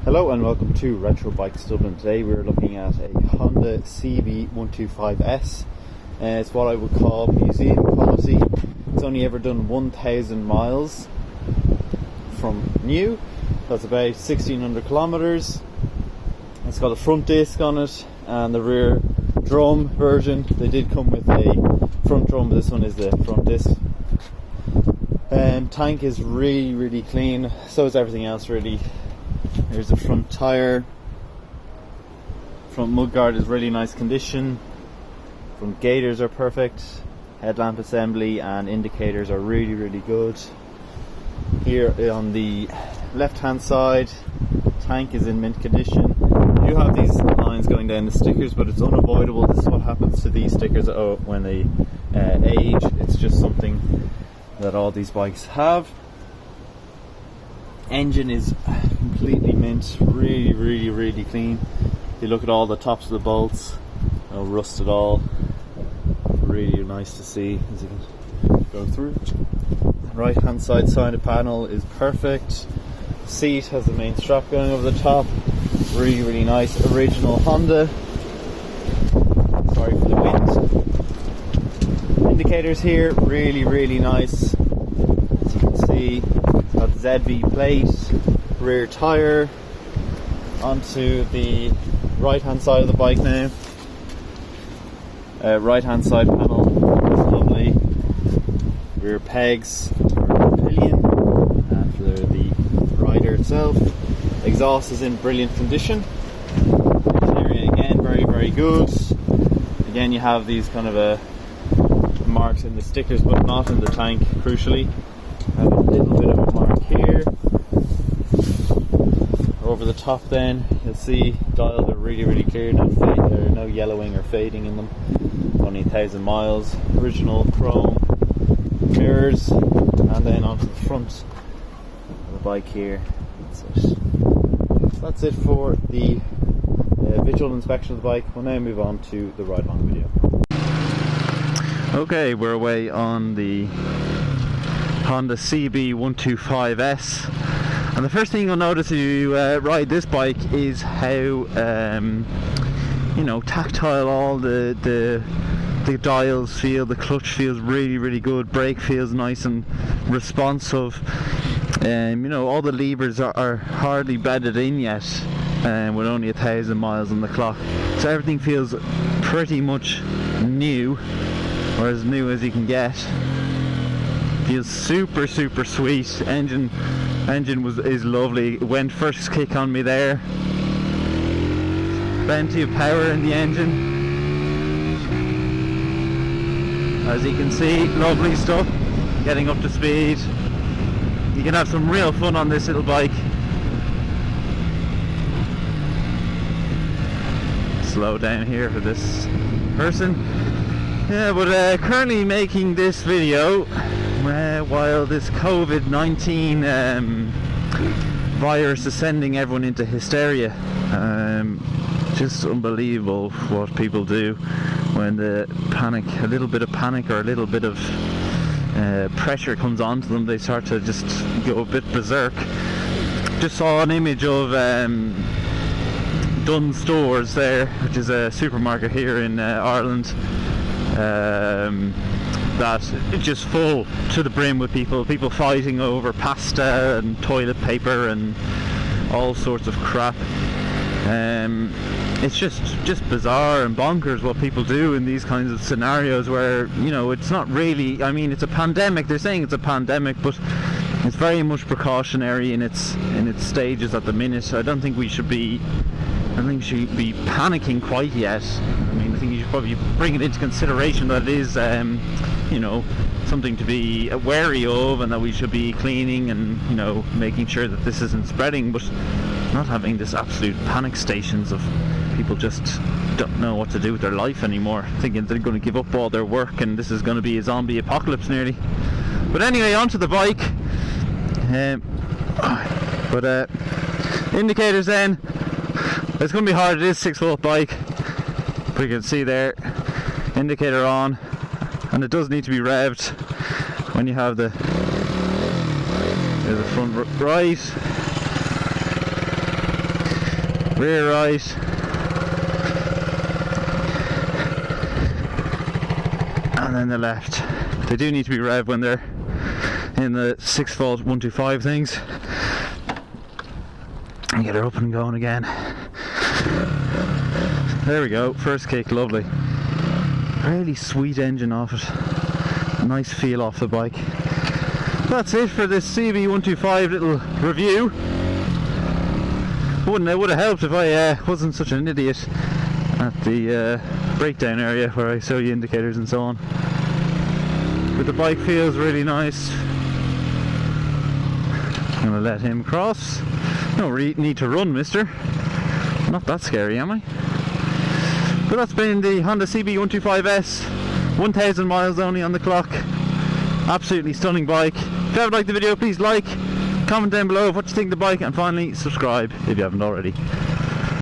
Hello and welcome to Retro Bikes Dublin. Today we're looking at a Honda CB125s. It's what I would call museum quality. It's only ever done 1,000 miles from new. That's about 1,600 kilometers. It's got a front disc on it and the rear drum version. They did come with a front drum, but this one is the front disc. Tank is really clean. So is everything else really. Here's the front tyre. Front mudguard is really nice condition. Front gaiters are perfect. Headlamp assembly and indicators are really good. Here on the left hand side, tank is in mint condition. You do have these lines going down the stickers, but it's unavoidable. This is what happens to these stickers when they age. It's just something that all these bikes have. Engine is completely mint, really clean. If you look at all the tops of the bolts, no rust at all. Really nice to see as you can go through. Right hand side panel is perfect. Seat has the main strap going over the top. Really nice, original Honda. Sorry for the wind. Indicators here, really nice. As you can see, it's got ZV plate, rear tyre. Onto the right hand side of the bike now. Right hand side panel is lovely. Rear pegs for the pillion and for the rider itself. Exhaust is in brilliant condition. Interior again very good. Again, you have these kind of marks in the stickers, but not in the tank. Crucially, I have a little bit of a mark here. Over the top, then you'll see dials are really clear. No yellowing or fading in them. Only 1,000 miles. Original chrome mirrors, and then onto the front of the bike here. That's it. So that's it for the visual inspection of the bike. We'll now move on to the ride-along video. Okay, we're away on the Honda CB125s. And the first thing you'll notice if you ride this bike is how tactile all the dials feel. The clutch feels really good. Brake feels nice and responsive. All the levers are hardly bedded in yet, with only 1,000 miles on the clock. So everything feels pretty much new, or as new as you can get. Feels super sweet. Engine is lovely. It went first kick on me there. Plenty of power in the engine. As you can see, lovely stuff. Getting up to speed. You can have some real fun on this little bike. Slow down here for this person. Yeah, but currently making this video while this COVID-19 virus is sending everyone into hysteria. Just unbelievable what people do when a little bit of panic or a little bit of pressure comes onto them. They start to just go a bit berserk. Just saw an image of Dunn Stores there, which is a supermarket here in Ireland. That it's just full to the brim with people fighting over pasta and toilet paper and all sorts of crap. It's just bizarre and bonkers what people do in these kinds of scenarios where, it's not really, it's a pandemic. They're saying it's a pandemic, but it's very much precautionary in its stages at the minute. I don't think we should be panicking quite yet. I think you should probably bring it into consideration that it is, something to be wary of, and that we should be cleaning and, making sure that this isn't spreading, but not having this absolute panic stations of people just don't know what to do with their life anymore, thinking they're going to give up all their work and this is going to be a zombie apocalypse nearly. But anyway, onto the bike. Indicators then. It's going to be hard. It is 6-volt bike, but you can see there, indicator on, and it does need to be revved when you have the front right. rear right, and then the left. They do need to be revved when they're in the 6-volt 125 things. And get her up and going again. There we go, first kick, lovely. Really sweet engine off it. Nice feel off the bike. That's it for this CB125 little review. It would have helped if I wasn't such an idiot at the breakdown area where I show you indicators and so on. But the bike feels really nice. I'm gonna let him cross. No need to run, mister. Not that scary, am I? But that's been the Honda CB125s. 1,000 miles only on the clock. Absolutely stunning bike. If you haven't liked the video, please like, comment down below what you think of the bike, and finally subscribe if you haven't already.